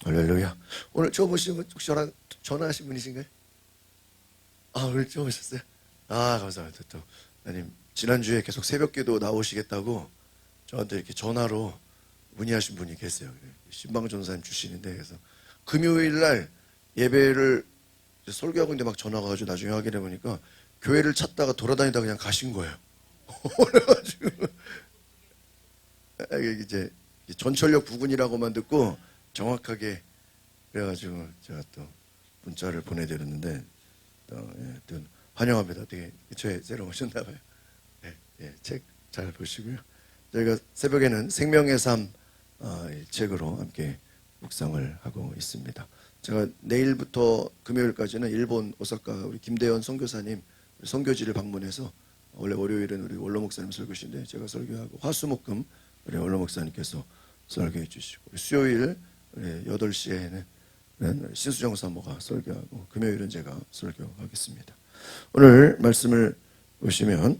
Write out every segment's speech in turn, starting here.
할렐루야. 오늘 처음 오신 분 혹시 전화하신 분이신가요? 아, 오늘 처음 오셨어요? 아, 감사합니다. 또 아님 지난주에 계속 새벽기도 나오시겠다고 저한테 이렇게 전화로 문의하신 분이 계세요. 신방 전사님 출신인데, 그래서 금요일 날 예배를 설교하고 있는데 막 전화가 가지고 나중에 확인해 보니까 교회를 찾다가 돌아다니다 그냥 가신 거예요. 그래가지고 이제 전철역 부근이라고만 듣고 정확하게, 그래가지고 제가 또 문자를 보내드렸는데 또 환영합니다. 되게 저에 새로 오셨나 봐요. 책 잘 보시고요. 저희가 새벽에는 생명의 삶 이 책으로 함께 묵상을 하고 있습니다. 제가 내일부터 금요일까지는 일본 오사카 우리 김대현 선교사님 선교지를 방문해서, 원래 월요일은 우리 원로 목사님 설교신데 제가 설교하고, 화수목금 우리 원로 목사님께서 설교해 주시고, 수요일 8시에는 신수정 사모가 설교하고, 금요일은 제가 설교하겠습니다. 오늘 말씀을 보시면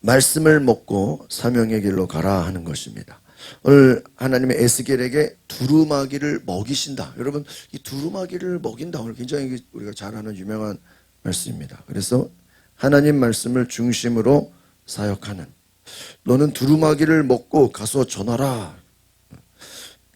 말씀을 먹고 사명의 길로 가라 하는 것입니다. 오늘 하나님의 에스겔에게 두루마기를 먹이신다. 여러분, 이 두루마기를 먹인다, 오늘 굉장히 우리가 잘 아는 유명한 말씀입니다. 그래서 하나님 말씀을 중심으로 사역하는, 너는 두루마기를 먹고 가서 전하라.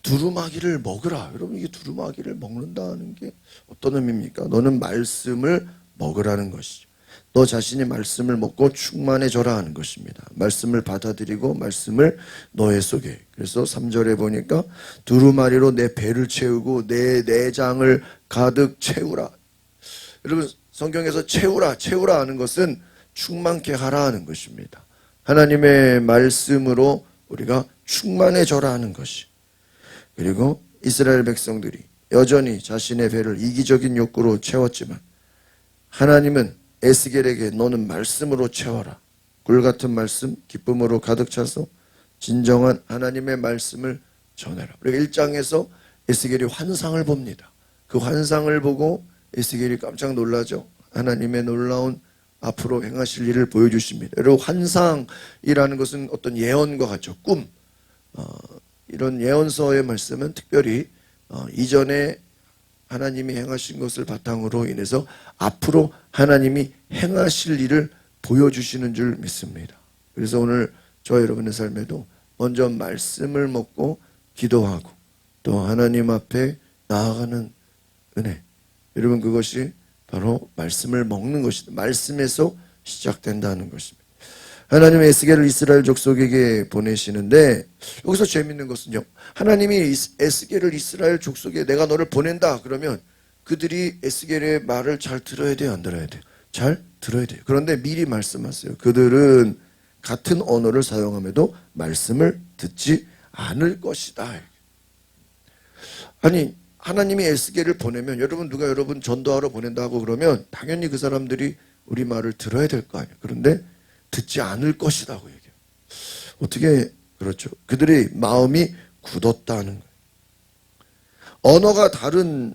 두루마기를 먹으라. 여러분, 이게 두루마기를 먹는다는 게 어떤 의미입니까? 너는 말씀을 먹으라는 것이죠. 너 자신이 말씀을 먹고 충만해져라 하는 것입니다. 말씀을 받아들이고 말씀을 너의 속에. 그래서 3절에 보니까 두루마리로 내 배를 채우고 내 내장을 가득 채우라. 여러분, 성경에서 채우라 하는 것은 충만케 하라 하는 것입니다. 하나님의 말씀으로 우리가 충만해져라 하는 것이. 그리고 이스라엘 백성들이 여전히 자신의 배를 이기적인 욕구로 채웠지만, 하나님은 에스겔에게 너는 말씀으로 채워라. 굴 같은 말씀, 기쁨으로 가득 차서 진정한 하나님의 말씀을 전해라. 그리고 1장에서 에스겔이 환상을 봅니다. 그 환상을 보고 에스겔이 깜짝 놀라죠. 하나님의 놀라운 앞으로 행하실 일을 보여주십니다. 여러분, 환상이라는 것은 어떤 예언과 같죠. 꿈. 이런 예언서의 말씀은 특별히 이전에 하나님이 행하신 것을 바탕으로 인해서 앞으로 하나님이 행하실 일을 보여주시는 줄 믿습니다. 그래서 오늘 저와 여러분의 삶에도 먼저 말씀을 먹고 기도하고 또 하나님 앞에 나아가는 은혜, 여러분, 그것이 바로 말씀을 먹는 것이다. 말씀에서 시작된다는 것입니다. 하나님은 에스겔을 이스라엘 족속에게 보내시는데, 여기서 재밌는 것은요, 하나님이 에스겔을 이스라엘 족속에 내가 너를 보낸다 그러면 그들이 에스겔의 말을 잘 들어야 돼요, 안 들어야 돼요? 잘 들어야 돼요. 그런데 미리 말씀하세요. 그들은 같은 언어를 사용함에도 말씀을 듣지 않을 것이다. 아니, 하나님이 에스겔을 보내면, 여러분, 누가 여러분 전도하러 보낸다고 그러면 당연히 그 사람들이 우리 말을 들어야 될 거 아니에요. 그런데 듣지 않을 것이라고 얘기해요. 어떻게 그렇죠? 그들의 마음이 굳었다는 거예요. 언어가 다른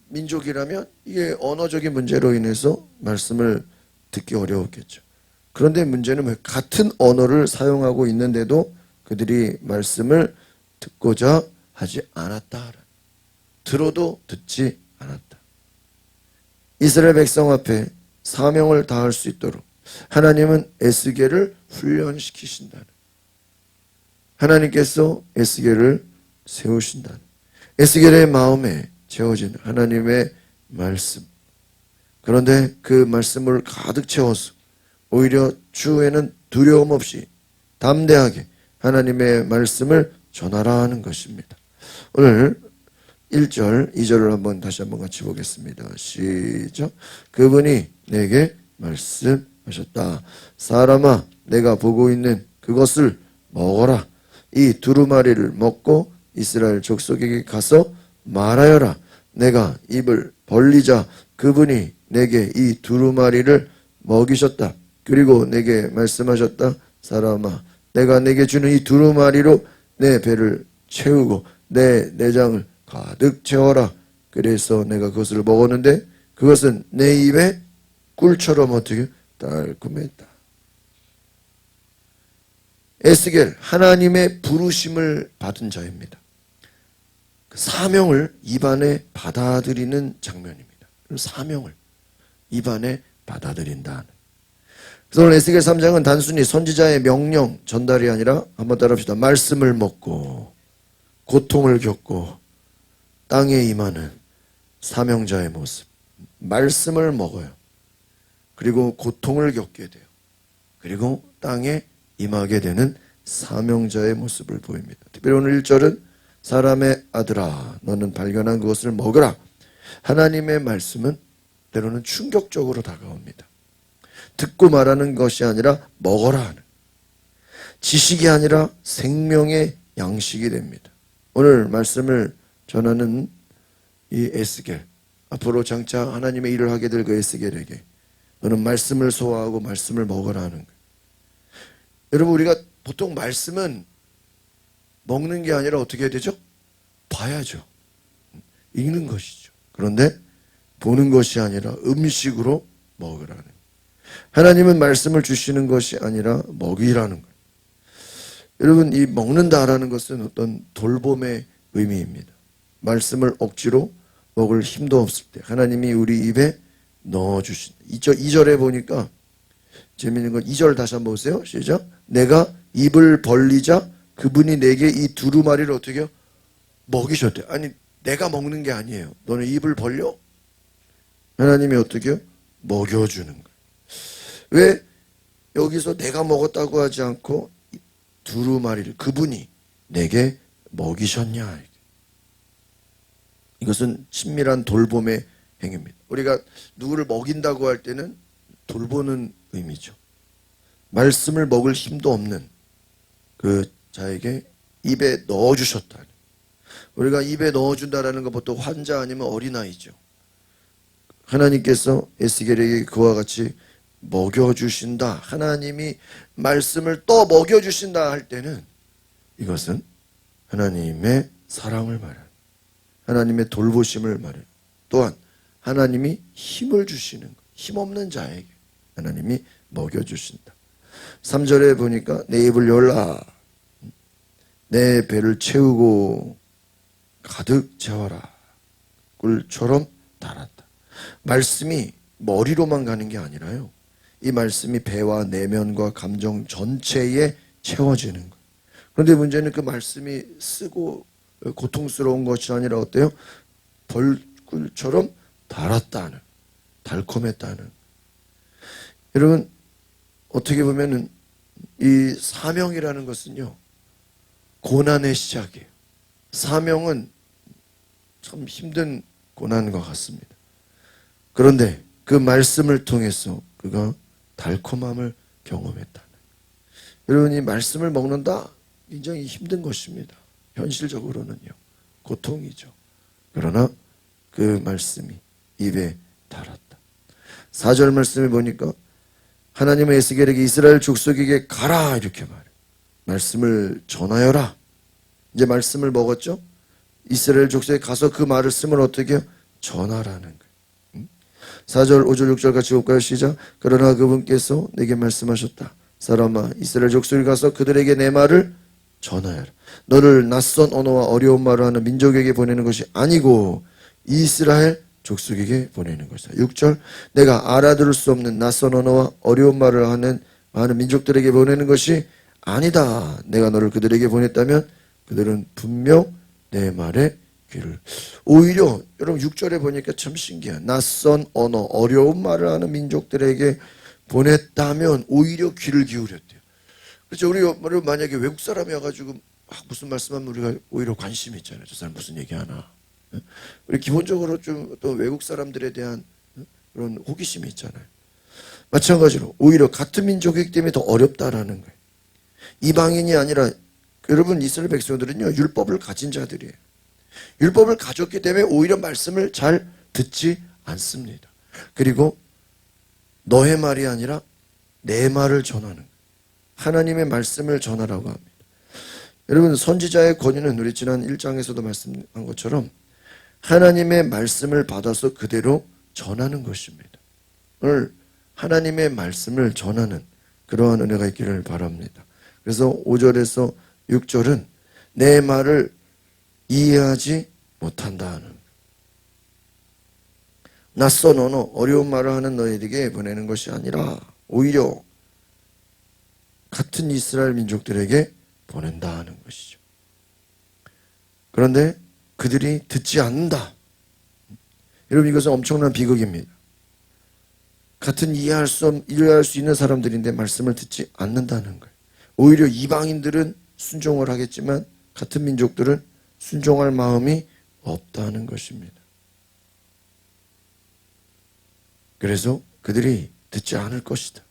민족이라면 이게 언어적인 문제로 인해서 말씀을 듣기 어려웠겠죠. 그런데 문제는 왜 같은 언어를 사용하고 있는데도 그들이 말씀을 듣고자 하지 않았다. 들어도 듣지 않았다. 이스라엘 백성 앞에 사명을 다할 수 있도록 하나님은 에스겔을 훈련시키신다는, 하나님께서 에스겔을 세우신다는, 에스겔의 마음에 채워진 하나님의 말씀. 그런데 그 말씀을 가득 채워서 오히려 추후에는 두려움 없이 담대하게 하나님의 말씀을 전하라 하는 것입니다. 오늘 1절, 2절을 한번 다시 한번 같이 보겠습니다. 시작. 그분이 내게 말씀하셨다. 사람아, 내가 보고 있는 그것을 먹어라. 이 두루마리를 먹고 이스라엘 족속에게 가서 말하여라. 내가 입을 벌리자 그분이 내게 이 두루마리를 먹이셨다. 그리고 내게 말씀하셨다. 사람아, 내가 내게 주는 이 두루마리로 내 배를 채우고 내 내장을 가득 채워라. 그래서 내가 그것을 먹었는데 그것은 내 입에 꿀처럼 어떻게 달콤했다. 에스겔, 하나님의 부르심을 받은 자입니다. 그 사명을 입안에 받아들이는 장면입니다. 사명을 입안에 받아들인다. 그래서 오늘 에스겔 3장은 단순히 선지자의 명령 전달이 아니라, 한번 따라합시다. 말씀을 먹고 고통을 겪고 땅에 임하는 사명자의 모습. 말씀을 먹어요. 그리고 고통을 겪게 돼요. 그리고 땅에 임하게 되는 사명자의 모습을 보입니다. 특별히 오늘 1절은 사람의 아들아 너는 발견한 그것을 먹으라. 하나님의 말씀은 때로는 충격적으로 다가옵니다. 듣고 말하는 것이 아니라 먹어라 하는, 지식이 아니라 생명의 양식이 됩니다. 오늘 말씀을 전하는 이 에스겔, 앞으로 장차 하나님의 일을 하게 될 그 에스겔에게 너는 말씀을 소화하고 말씀을 먹어라 하는 거예요. 여러분, 우리가 보통 말씀은 먹는 게 아니라 어떻게 해야 되죠? 봐야죠. 읽는 것이죠. 그런데 보는 것이 아니라 음식으로 먹으라는 거예요. 하나님은 말씀을 주시는 것이 아니라 먹이라는 거예요. 여러분, 이 먹는다라는 것은 어떤 돌봄의 의미입니다. 말씀을 억지로 먹을 힘도 없을 때 하나님이 우리 입에 넣어주신다. 2절에 보니까 재미있는 건 2절 다시 한번 보세요. 시작. 내가 입을 벌리자 그분이 내게 이 두루마리를 어떻게 해요? 먹이셨대. 아니, 내가 먹는 게 아니에요. 너는 입을 벌려? 하나님이 어떻게 해요? 먹여주는 거예요. 왜 여기서 내가 먹었다고 하지 않고 두루마리를 그분이 내게 먹이셨냐? 이것은 친밀한 돌봄의 행위입니다. 우리가 누구를 먹인다고 할 때는 돌보는 의미죠. 말씀을 먹을 힘도 없는 그 자에게 입에 넣어주셨다. 우리가 입에 넣어준다라는 것 보통 환자 아니면 어린아이죠. 하나님께서 에스겔에게 그와 같이 먹여주신다. 하나님이 말씀을 또 먹여주신다 할 때는 이것은 하나님의 사랑을 말해요. 하나님의 돌보심을 말해요. 또한 하나님이 힘을 주시는 것. 힘없는 자에게 하나님이 먹여주신다. 3절에 보니까 내 입을 열라. 내 배를 채우고 가득 채워라. 꿀처럼 달았다. 말씀이 머리로만 가는 게 아니라요. 이 말씀이 배와 내면과 감정 전체에 채워지는 거예요. 그런데 문제는 그 말씀이 쓰고 고통스러운 것이 아니라 어때요? 벌꿀처럼 달았다는, 달콤했다는. 여러분, 어떻게 보면은 이 사명이라는 것은요, 고난의 시작이에요. 사명은 참 힘든 고난과 같습니다. 그런데 그 말씀을 통해서 그가 달콤함을 경험했다는. 여러분, 이 말씀을 먹는다? 굉장히 힘든 것입니다. 현실적으로는요. 고통이죠. 그러나 그 말씀이 입에 달았다. 4절 말씀에 보니까 하나님은 에스겔에게 이스라엘 족속에게 가라 이렇게 말해요. 말씀을 전하여라. 이제 말씀을 먹었죠? 이스라엘 족속에 가서 그 말을 쓰면 어떻게 해요? 전하라는 거예요. 4절, 5절, 6절 같이 볼까요? 시작. 그러나 그분께서 내게 말씀하셨다. 사람아, 이스라엘 족속에 가서 그들에게 내 말을 전하여라. 너를 낯선 언어와 어려운 말을 하는 민족에게 보내는 것이 아니고 이스라엘 족속에게 보내는 것이다. 6절, 내가 알아들을 수 없는 낯선 언어와 어려운 말을 하는 많은 민족들에게 보내는 것이 아니다. 내가 너를 그들에게 보냈다면 그들은 분명 내 말에 귀를. 오히려 여러분 6절에 보니까 참 신기해요. 낯선 언어, 어려운 말을 하는 민족들에게 보냈다면 오히려 귀를 기울였대요. 그렇죠. 우리 만약에 외국 사람이 와가지고 무슨 말씀하면 우리가 오히려 관심이 있잖아요. 저 사람 무슨 얘기하나. 우리 기본적으로 좀 또 외국 사람들에 대한 그런 호기심이 있잖아요. 마찬가지로 오히려 같은 민족이기 때문에 더 어렵다라는 거예요. 이방인이 아니라 여러분 이스라엘 백성들은요 율법을 가진 자들이에요. 율법을 가졌기 때문에 오히려 말씀을 잘 듣지 않습니다. 그리고 너의 말이 아니라 내 말을 전하는 거예요. 하나님의 말씀을 전하라고 합니다. 여러분 선지자의 권위는 우리 지난 1장에서도 말씀한 것처럼 하나님의 말씀을 받아서 그대로 전하는 것입니다. 오늘 하나님의 말씀을 전하는 그러한 은혜가 있기를 바랍니다. 그래서 5절에서 6절은 내 말을 이해하지 못한다는, 낯선 언어, 어려운 말을 하는 너희에게 보내는 것이 아니라 오히려 같은 이스라엘 민족들에게 보낸다 하는 것이죠. 그런데 그들이 듣지 않는다. 여러분, 이것은 엄청난 비극입니다. 같은 이해할 수 있는 사람들인데 말씀을 듣지 않는다는 거예요. 오히려 이방인들은 순종을 하겠지만 같은 민족들은 순종할 마음이 없다는 것입니다. 그래서 그들이 듣지 않을 것이다.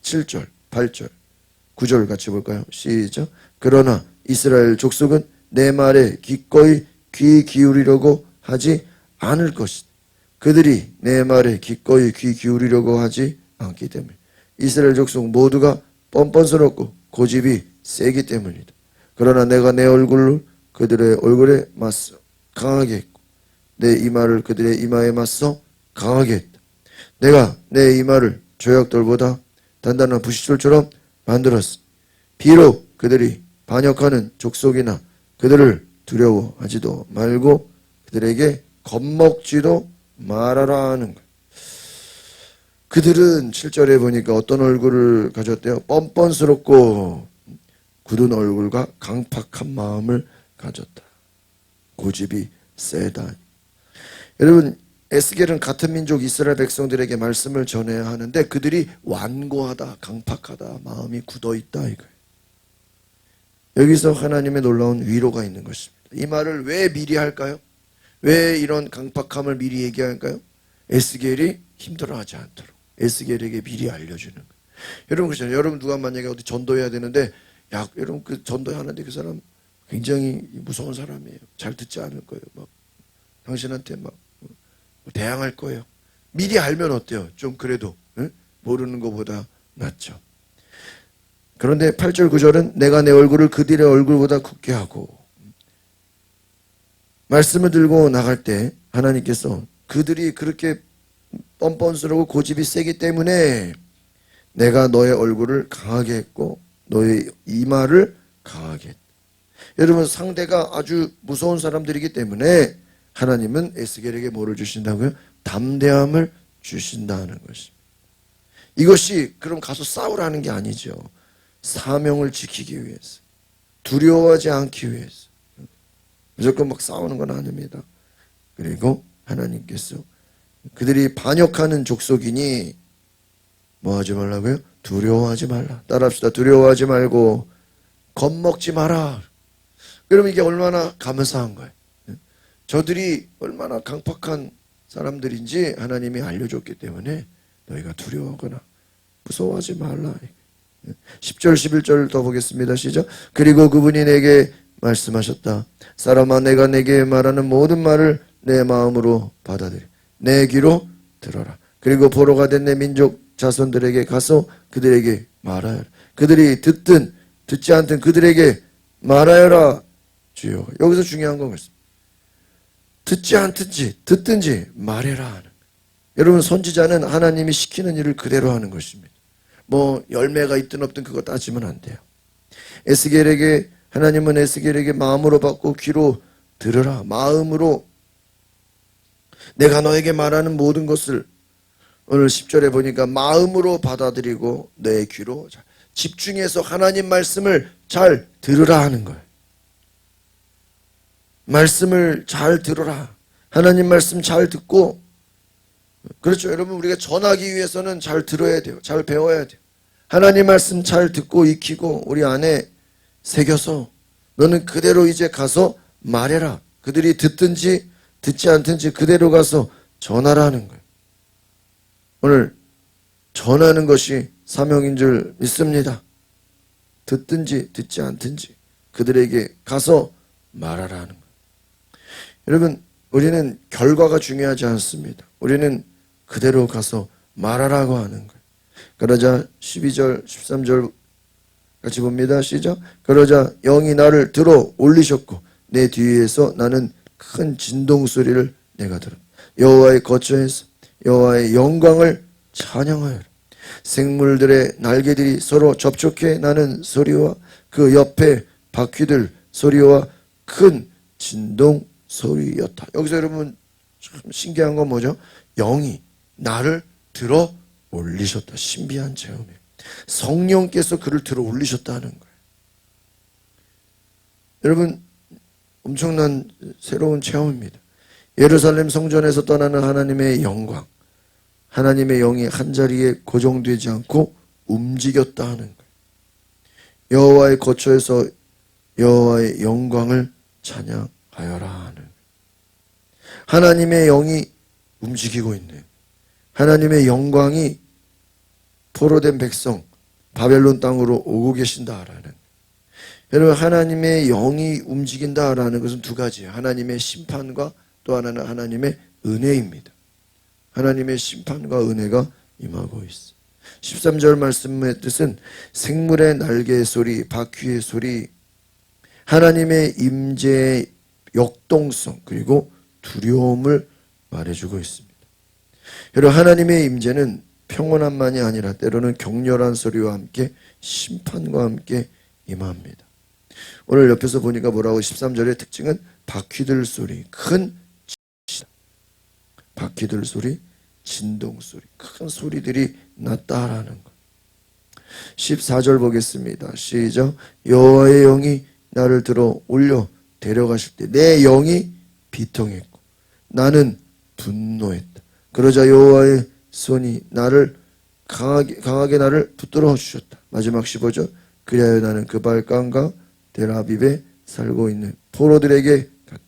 7절, 8절, 9절 같이 볼까요? 시작. 그러나 이스라엘 족속은 내 말에 기꺼이 귀 기울이려고 하지 않을 것이다. 그들이 내 말에 기꺼이 귀 기울이려고 하지 않기 때문에 이스라엘 족속 모두가 뻔뻔스럽고 고집이 세기 때문이다. 그러나 내가 내 얼굴을 그들의 얼굴에 맞서 강하게 했고 내 이마를 그들의 이마에 맞서 강하게 했다. 내가 내 이마를 조약돌보다 단단한 부싯돌처럼 만들었으니 비록 그들이 반역하는 족속이나 그들을 두려워하지도 말고 그들에게 겁먹지도 말하라 하는 거예요. 그들은 7절에 보니까 어떤 얼굴을 가졌대요? 뻔뻔스럽고 굳은 얼굴과 강팍한 마음을 가졌다. 고집이 세다. 여러분, 에스겔은 같은 민족 이스라엘 백성들에게 말씀을 전해야 하는데 그들이 완고하다, 강팍하다, 마음이 굳어있다 이거예요. 여기서 하나님의 놀라운 위로가 있는 것입니다. 이 말을 왜 미리 할까요? 왜 이런 강팍함을 미리 얘기할까요? 에스겔이 힘들어하지 않도록 에스겔에게 미리 알려주는 거예요. 여러분 그렇잖아요. 여러분 누가 만약에 어디 전도해야 되는데 야, 여러분 그 전도하는데 그 사람 굉장히 무서운 사람이에요. 잘 듣지 않을 거예요. 막 당신한테 막 대항할 거예요. 미리 알면 어때요? 좀 그래도 응? 모르는 것보다 낫죠. 그런데 8절 9절은 내가 내 얼굴을 그들의 얼굴보다 굳게 하고 말씀을 들고 나갈 때 하나님께서 그들이 그렇게 뻔뻔스러워 고집이 세기 때문에 내가 너의 얼굴을 강하게 했고 너의 이마를 강하게 했다. 여러분 상대가 아주 무서운 사람들이기 때문에 하나님은 에스겔에게 뭐를 주신다고요? 담대함을 주신다는 것입니다. 이것이 그럼 가서 싸우라는 게 아니죠. 사명을 지키기 위해서, 두려워하지 않기 위해서. 무조건 막 싸우는 건 아닙니다. 그리고 하나님께서 그들이 반역하는 족속이니 뭐 하지 말라고요? 두려워하지 말라. 따라합시다. 두려워하지 말고 겁먹지 마라. 그러면 이게 얼마나 감사한 거예요. 저들이 얼마나 강팍한 사람들인지 하나님이 알려줬기 때문에 너희가 두려워하거나 무서워하지 말라. 10절 11절 더 보겠습니다. 시작. 그리고 그분이 내게 말씀하셨다. 사람아 내가 내게 말하는 모든 말을 내 마음으로 받아들여 내 귀로 들어라. 그리고 보로가 된 내 민족 자손들에게 가서 그들에게 말하여라. 그들이 듣든 듣지 않든 그들에게 말하여라. 주여. 여기서 중요한 건 그렇습니다. 듣지 않든지 듣든지 말해라 하는 거예요. 여러분 선지자는 하나님이 시키는 일을 그대로 하는 것입니다. 뭐 열매가 있든 없든 그거 따지면 안 돼요. 에스겔에게 하나님은 에스겔에게 마음으로 받고 귀로 들으라. 마음으로 내가 너에게 말하는 모든 것을 오늘 10절에 보니까 마음으로 받아들이고 내 귀로 집중해서 하나님 말씀을 잘 들으라 하는 거예요. 말씀을 잘 들어라. 하나님 말씀 잘 듣고 그렇죠. 여러분 우리가 전하기 위해서는 잘 들어야 돼요. 잘 배워야 돼요. 하나님 말씀 잘 듣고 익히고 우리 안에 새겨서 너는 그대로 이제 가서 말해라. 그들이 듣든지 듣지 않든지 그대로 가서 전하라는 거예요. 오늘 전하는 것이 사명인 줄 믿습니다. 듣든지 듣지 않든지 그들에게 가서 말하라는 거예요. 여러분 우리는 결과가 중요하지 않습니다. 우리는 그대로 가서 말하라고 하는 거예요. 그러자 12절 13절 같이 봅니다. 시작. 그러자 영이 나를 들어 올리셨고 내 뒤에서 나는 큰 진동 소리를 내가 들었다. 여호와의 거처에서 여호와의 영광을 찬양하여라. 생물들의 날개들이 서로 접촉해 나는 소리와 그 옆에 바퀴들 소리와 큰 진동 소리였다. 여기서 여러분 참 신기한 건 뭐죠? 영이 나를 들어 올리셨다. 신비한 체험이에요. 성령께서 그를 들어 올리셨다는 거예요. 여러분 엄청난 새로운 체험입니다. 예루살렘 성전에서 떠나는 하나님의 영광, 하나님의 영이 한자리에 고정되지 않고 움직였다 하는 거예요. 여호와의 거처에서 여호와의 영광을 찬양하여라 하는 거예요. 하나님의 영이 움직이고 있네요. 하나님의 영광이 포로된 백성 바벨론 땅으로 오고 계신다라는 거예요. 여러분 하나님의 영이 움직인다라는 것은 두 가지예요. 하나님의 심판과 또 하나는 하나님의 은혜입니다. 하나님의 심판과 은혜가 임하고 있어. 13절 말씀의 뜻은 생물의 날개의 소리, 바퀴의 소리, 하나님의 임재의 역동성 그리고 두려움을 말해주고 있습니다. 여러분 하나님의 임재는 평온함만이 아니라 때로는 격렬한 소리와 함께 심판과 함께 임합니다. 오늘 옆에서 보니까 뭐라고 13절의 특징은 바퀴들 소리, 큰 바퀴들 소리, 진동 소리, 큰 소리들이 났다라는 것. 14절 보겠습니다. 시작. 여호와의 영이 나를 들어 올려 데려가실 때 내 영이 비통했고 나는 분노했다. 그러자 여호와의 손이 나를 강하게 나를 붙들어 주셨다. 마지막 15절. 그리하여 나는 그 발강과 델아빕에 살고 있는 포로들에게 갔다.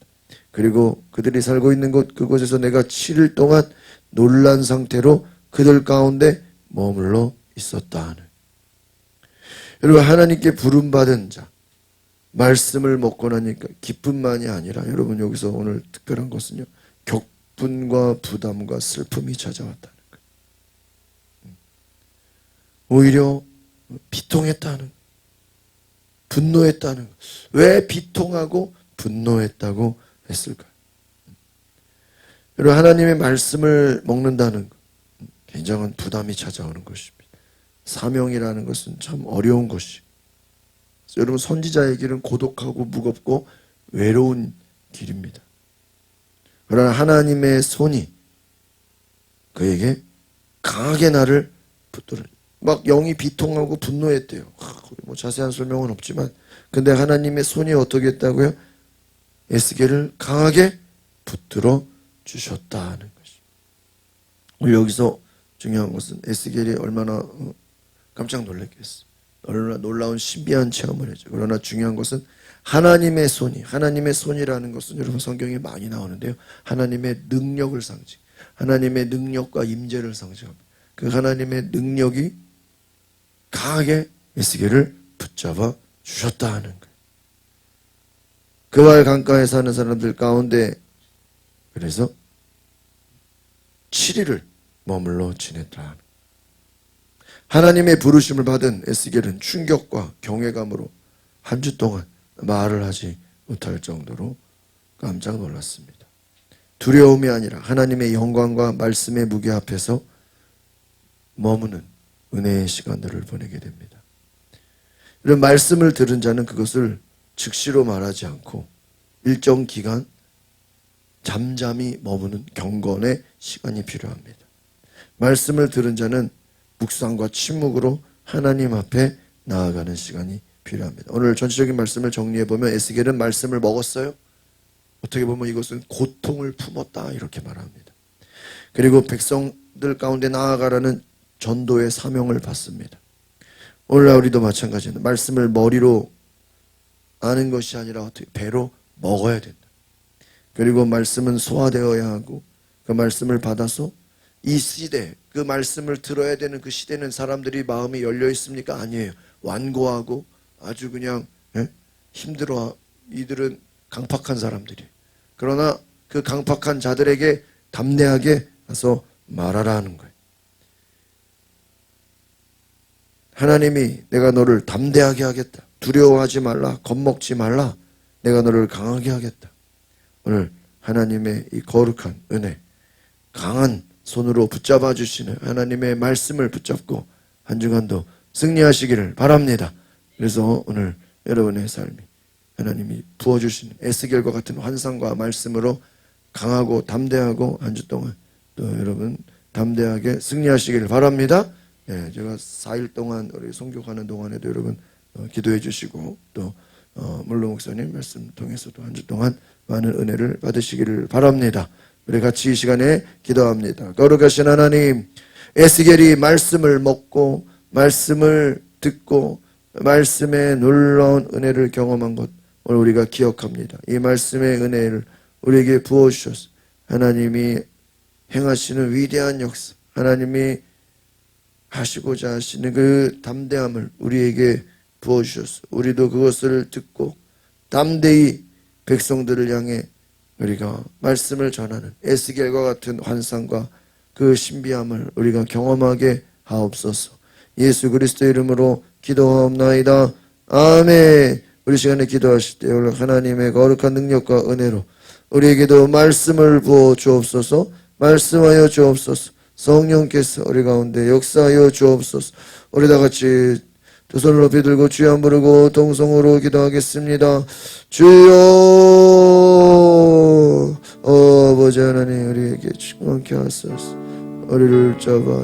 그리고 그들이 살고 있는 그곳에서 내가 7일 동안 놀란 상태로 그들 가운데 머물러 있었다 하는. 여러분 하나님께 부름받은 자 말씀을 먹고 나니까 기쁨만이 아니라 여러분 여기서 오늘 특별한 것은요 격분과 부담과 슬픔이 찾아왔다는 거예요. 오히려 비통했다는, 분노했다는. 왜 비통하고 분노했다고 했을까요? 여러분 하나님의 말씀을 먹는다는 것 굉장한 부담이 찾아오는 것입니다. 사명이라는 것은 참 어려운 것이. 여러분 선지자의 길은 고독하고 무겁고 외로운 길입니다. 그러나 하나님의 손이 그에게 강하게 나를 붙들어. 막 영이 비통하고 분노했대요. 뭐 자세한 설명은 없지만 근데 하나님의 손이 어떻게 했다고요? 에스겔을 강하게 붙들어 주셨다는 것입니다. 오늘 여기서 중요한 것은 에스겔이 얼마나 깜짝 놀랐겠어. 얼마나 놀라운 신비한 체험을 했죠. 그러나 중요한 것은 하나님의 손이, 하나님의 손이라는 것은 여러분 성경에 많이 나오는데요. 하나님의 능력을 상징, 하나님의 능력과 임재를 상징합니다. 그 하나님의 능력이 강하게 에스겔을 붙잡아 주셨다 하는 거예요. 그와의 강가에 사는 사람들 가운데 그래서 7일을 머물러 지냈다. 하나님의 부르심을 받은 에스겔은 충격과 경외감으로 한 주 동안 말을 하지 못할 정도로 깜짝 놀랐습니다. 두려움이 아니라 하나님의 영광과 말씀의 무게 앞에서 머무는 은혜의 시간들을 보내게 됩니다. 이런 말씀을 들은 자는 그것을 즉시로 말하지 않고 일정 기간 잠잠히 머무는 경건의 시간이 필요합니다. 말씀을 들은 자는 묵상과 침묵으로 하나님 앞에 나아가는 시간이 필요합니다. 오늘 전체적인 말씀을 정리해보면 에스겔은 말씀을 먹었어요. 어떻게 보면 이것은 고통을 품었다 이렇게 말합니다. 그리고 백성들 가운데 나아가라는 전도의 사명을 받습니다. 오늘날 우리도 마찬가지입니다. 말씀을 머리로 아는 것이 아니라 어떻게 배로 먹어야 된다. 그리고 말씀은 소화되어야 하고 그 말씀을 받아서 이 시대, 그 말씀을 들어야 되는 그 시대는 사람들이 마음이 열려 있습니까? 아니에요. 완고하고 아주 그냥 힘들어. 이들은 강팍한 사람들이에요. 그러나 그 강팍한 자들에게 담대하게 가서 말하라 하는 거예요. 하나님이 내가 너를 담대하게 하겠다. 두려워하지 말라. 겁먹지 말라. 내가 너를 강하게 하겠다. 오늘 하나님의 이 거룩한 은혜, 강한 손으로 붙잡아 주시는 하나님의 말씀을 붙잡고 한 주간도 승리하시기를 바랍니다. 그래서 오늘 여러분의 삶이 하나님이 부어주시는 에스겔과 같은 환상과 말씀으로 강하고 담대하고 한 주 동안 또 여러분 담대하게 승리하시기를 바랍니다. 예, 제가 4일 동안 우리 송교하는 동안에도 여러분 기도해 주시고 또 물로 목사님 말씀 통해서도 한 주 동안 많은 은혜를 받으시기를 바랍니다. 우리 같이 이 시간에 기도합니다. 거룩하신 하나님, 에스겔이 말씀을 먹고 말씀을 듣고 말씀의 놀라운 은혜를 경험한 것 오늘 우리가 기억합니다. 이 말씀의 은혜를 우리에게 부어주셔서 하나님이 행하시는 위대한 역사, 하나님이 하시고자 하시는 그 담대함을 우리에게 부어주셔서 우리도 그것을 듣고 담대히 백성들을 향해 우리가 말씀을 전하는 에스겔과 같은 환상과 그 신비함을 우리가 경험하게 하옵소서. 예수 그리스도의 이름으로 기도하옵나이다. 아멘. 우리 시간에 기도하실 때 하나님의 거룩한 능력과 은혜로 우리에게도 말씀을 부어 주옵소서. 말씀하여 주옵소서. 성령께서 우리 가운데 역사하여 주옵소서. 우리 다 같이 두 손을 높이 들고 주여 부르고 동성으로 기도하겠습니다. 주여, 아버지 하나님 우리에게 충만케 하소서. 우리를 잡아